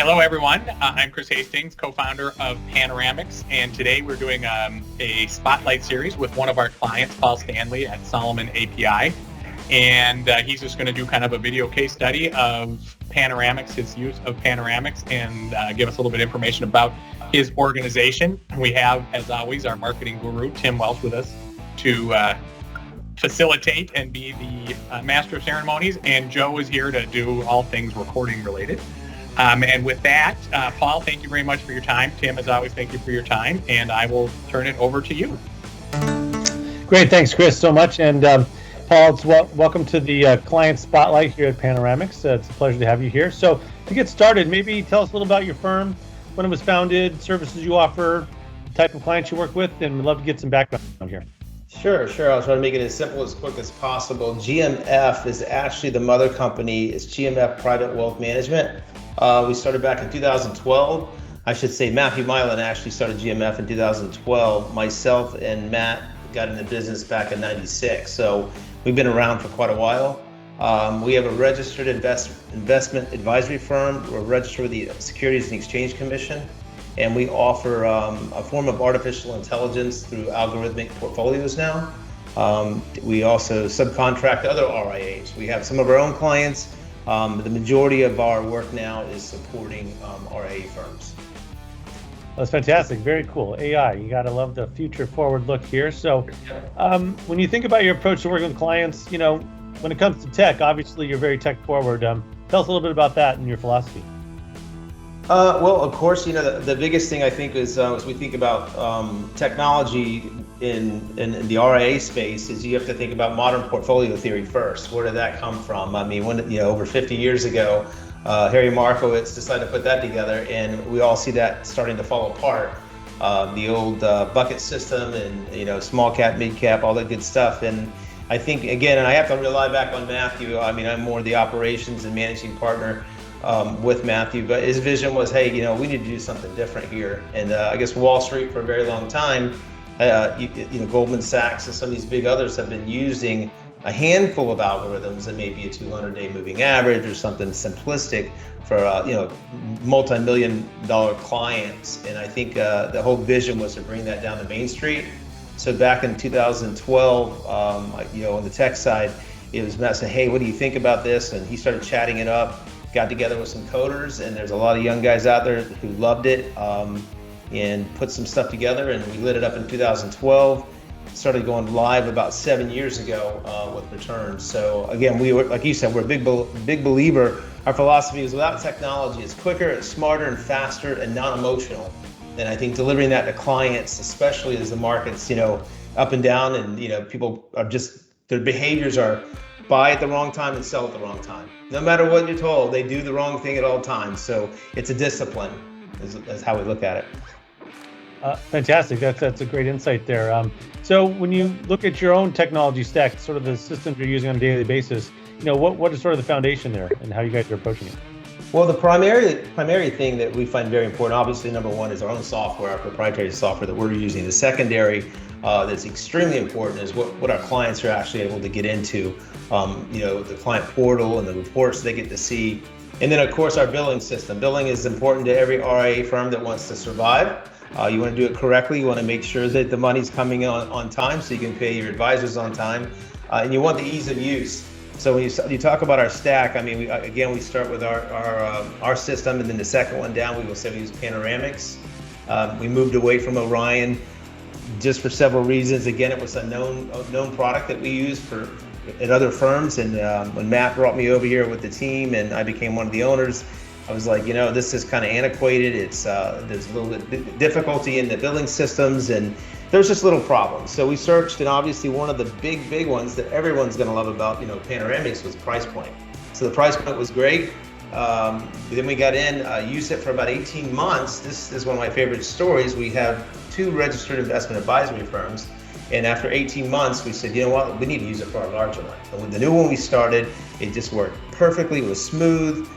Hello, everyone. I'm Chris Hastings, co-founder of Panoramix, and today we're doing a spotlight series with one of our clients, Paul Stanley at Solomon API, and he's just going to do kind of a video case study of Panoramix, his use of Panoramix, and give us a little bit of information about his organization. We have, as always, our marketing guru, Tim Welsh, with us to facilitate and be the master of ceremonies, and Joe is here to do all things recording related. And with that, Paul, thank you very much for your time. Tim, as always, thank you for your time, and I will turn it over to you. Great, thanks, Chris, so much. And Paul, welcome to the Client Spotlight here at Panoramix. It's a pleasure to have you here. So to get started, maybe tell us a little about your firm, when it was founded, services you offer, type of clients you work with, and we'd love to get some background here. Sure. I'll try to make it as simple as quick as possible. GMF is actually the mother company. It's GMF Private Wealth Management. We started back in 2012. I should say Matthew Milan actually started GMF in 2012. Myself and Matt got into business back in 96. So we've been around for quite a while. We have a registered investment advisory firm. We're registered with the Securities and Exchange Commission. And we offer a form of artificial intelligence through algorithmic portfolios now. We also subcontract other RIAs. We have some of our own clients. The majority of our work now is supporting RIA firms. That's fantastic. Very cool. AI, you got to love the future forward look here. So when you think about your approach to working with clients, when it comes to tech, obviously you're very tech forward. Tell us a little bit about that and your philosophy. Well, of course, the biggest thing I think is as we think about technology in the RIA space is you have to think about modern portfolio theory first. Where did that come from? I mean, over 50 years ago, Harry Markowitz decided to put that together, and we all see that starting to fall apart. The old bucket system and small cap, mid cap, all that good stuff. And I think again, and I have to rely back on Matthew. I mean, I'm more the operations and managing partner with Matthew, but his vision was, hey, we need to do something different here. And I guess Wall Street for a very long time, Goldman Sachs and some of these big others have been using a handful of algorithms and maybe a 200-day moving average or something simplistic for multi-million-dollar clients. And I think the whole vision was to bring that down to Main Street. So back in 2012, on the tech side, it was Matt saying, hey, what do you think about this? And he started chatting it up. Got together with some coders, and there's a lot of young guys out there who loved it and put some stuff together, and we lit it up in 2012. Started going live about 7 years ago with returns. So again, we were, like you said, we're a big believer. Our philosophy is without technology, it's quicker, it's smarter and faster and non-emotional. And I think delivering that to clients, especially as the market's up and down, and people are just, their behaviors are buy at the wrong time and sell at the wrong time. No matter what you're told, they do the wrong thing at all times. So it's a discipline, is how we look at it. Fantastic. That's a great insight there. So when you look at your own technology stack, sort of the systems you're using on a daily basis, what is sort of the foundation there and how you guys are approaching it? Well, the primary thing that we find very important, obviously, number one is our own software, our proprietary software that we're using. The secondary that's extremely important is what our clients are actually able to get into, the client portal and the reports they get to see. And then, of course, our billing system. Billing is important to every RIA firm that wants to survive. You want to do it correctly. You want to make sure that the money's coming on time so you can pay your advisors on time. And you want the ease of use. So when you talk about our stack, I mean, we start with our system, and then the second one down, we will say we use Panoramix. We moved away from Orion just for several reasons. Again, it was a known product that we used at other firms. And when Matt brought me over here with the team and I became one of the owners, I was like, this is kind of antiquated. It's there's a little bit difficulty in the billing systems, and there's just little problems. So we searched, and obviously one of the big ones that everyone's going to love about Panoramix was price point. So the price point was great. Then we got used it for about 18 months. This is one of my favorite stories. We have 2 registered investment advisory firms, and after 18 months, we said, we need to use it for our larger one. And with the new one we started, it just worked perfectly. It was smooth.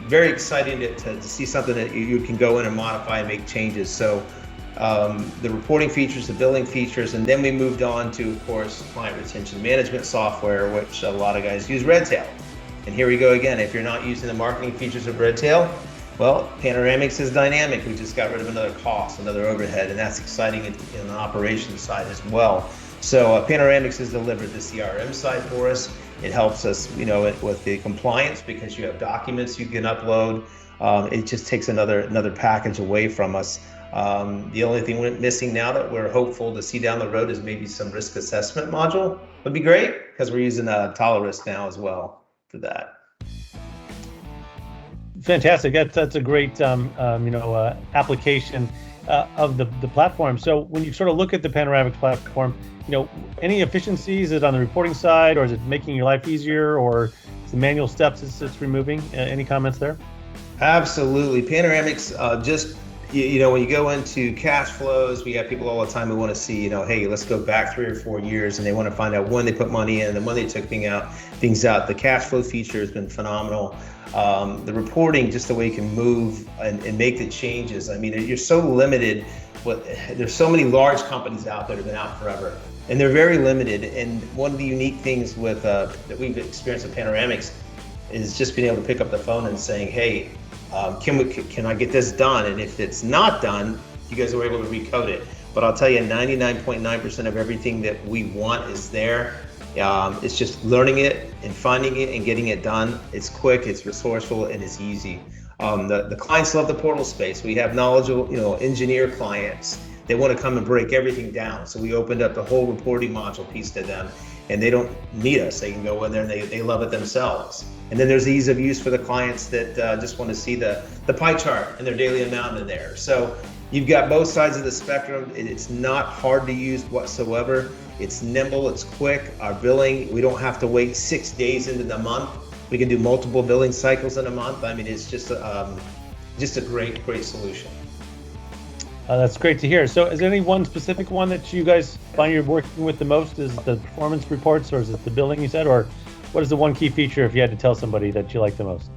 Very exciting to see something that you can go in and modify and make changes. So the reporting features, the billing features, and then we moved on to, of course, client retention management software, which a lot of guys use Redtail. And here we go again. If you're not using the marketing features of Redtail, Well, Panoramix is dynamic. We just got rid of another cost, another overhead, and that's exciting in the operations side as well. So Panoramix has delivered the CRM side for us. It helps us, with the compliance because you have documents you can upload. It just takes another package away from us. The only thing we're missing now that we're hopeful to see down the road is maybe some risk assessment module. Would be great because we're using Tolerist now as well for that. Fantastic. That's a great application of the platform. So when you sort of look at the Panoramix platform, any efficiencies? Is it on the reporting side, or is it making your life easier, or is the manual steps it's removing? Any comments there? Absolutely. Panoramix when you go into cash flows, we have people all the time who want to see, hey, let's go back 3 or 4 years, and they want to find out when they put money in and when they took things out. The cash flow feature has been phenomenal. The reporting, just the way you can move and make the changes. I mean, you're so limited. There's so many large companies out there that have been out forever, and they're very limited. And one of the unique things that we've experienced at Panoramix is just being able to pick up the phone and saying, hey, can I get this done? And if it's not done, you guys are able to recode it. But I'll tell you, 99.9% of everything that we want is there. It's just learning it and finding it and getting it done. It's quick, it's resourceful, and it's easy. The clients love the portal space. We have knowledgeable, engineer clients. They want to come and break everything down. So we opened up the whole reporting module piece to them, and they don't need us. They can go in there and they love it themselves. And then there's the ease of use for the clients that just want to see the pie chart and their daily amount in there. So you've got both sides of the spectrum. It's not hard to use whatsoever. It's nimble, it's quick. Our billing, we don't have to wait 6 days into the month. We can do multiple billing cycles in a month. I mean, it's just a great solution. That's great to hear. So is there any one specific one that you guys find you're working with the most? Is it the performance reports, or is it the billing you said? Or what is the one key feature if you had to tell somebody that you like the most?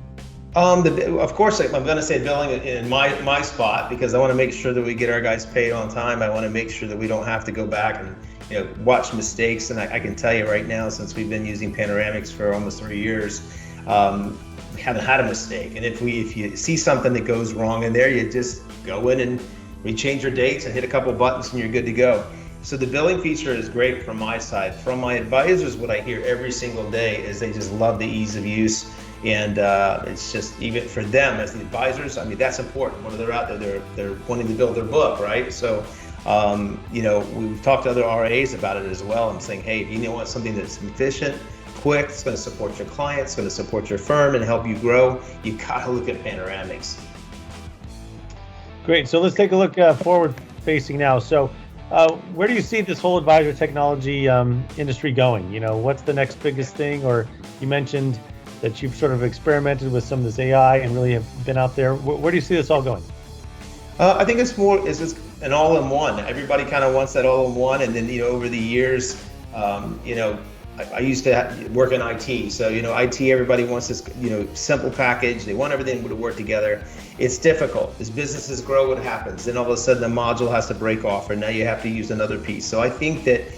Of course, I'm going to say billing in my spot, because I want to make sure that we get our guys paid on time. I want to make sure that we don't have to go back and watch mistakes. And I can tell you right now, since we've been using Panoramix for almost 3 years, we haven't had a mistake. And if you see something that goes wrong in there, you just go in and rechange your dates and hit a couple buttons and you're good to go. So the billing feature is great from my side. From my advisors, what I hear every single day is they just love the ease of use. And it's just, even for them as the advisors, I mean, that's important. When they're out there, they're wanting to build their book, right? So, we've talked to other RAs about it as well. I'm saying, hey, if you want something that's efficient, quick, it's going to support your clients, it's going to support your firm and help you grow, you got to look at Panoramix. Great. So let's take a look forward facing now. So where do you see this whole advisor technology industry going? What's the next biggest thing? Or you mentioned that you've sort of experimented with some of this AI and really have been out there. Where do you see this all going? I think it's just an all-in-one. Everybody kind of wants that all-in-one, and then over the years, I used to work in IT, so IT, everybody wants this simple package. They want everything to work together. It's difficult. As businesses grow, what happens? Then all of a sudden the module has to break off, and now you have to use another piece. So I think that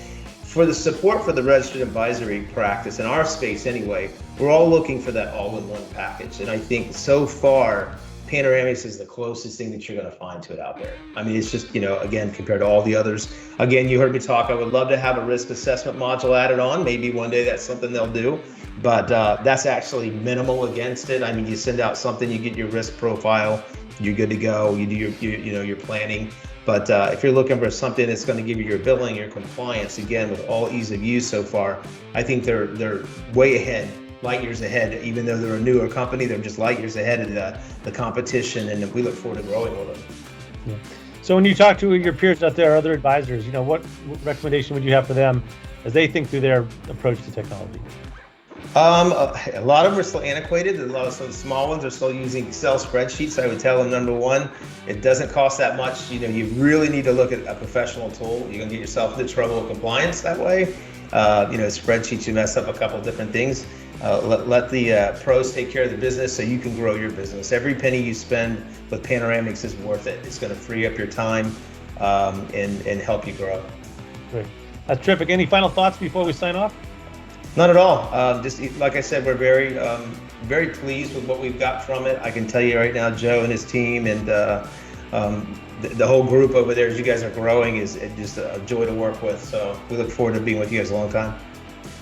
for the support for the registered advisory practice, in our space anyway, we're all looking for that all-in-one package. And I think so far, Panoramix is the closest thing that you're going to find to it out there. I mean, it's just, again, compared to all the others. Again, you heard me talk, I would love to have a risk assessment module added on. Maybe one day that's something they'll do, but that's actually minimal against it. I mean, you send out something, you get your risk profile, you're good to go, you do your planning. But if you're looking for something that's going to give you your billing, your compliance, again, with all ease of use so far, I think they're way ahead. Light years ahead. Even though they're a newer company, they're just light years ahead of the competition, and we look forward to growing with them. Yeah. So when you talk to your peers out there, other advisors, what recommendation would you have for them as they think through their approach to technology? A lot of them are still antiquated. A lot of some small ones are still using Excel spreadsheets. I would tell them, number one, it doesn't cost that much. You really need to look at a professional tool. You're gonna get yourself into trouble with compliance that way. Spreadsheets, you mess up a couple different things. Let the pros take care of the business so you can grow your business. Every penny you spend with Panoramix is worth it. It's going to free up your time and help you grow. Great. That's terrific. Any final thoughts before we sign off? Not at all. Just like I said, we're very very pleased with what we've got from it. I can tell you right now, Joe and his team and the whole group over there, as you guys are growing, is just a joy to work with. So we look forward to being with you guys a long time.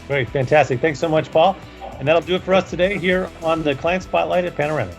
Great, fantastic. Thanks so much, Paul. And that'll do it for us today here on the Client Spotlight at Panoramix.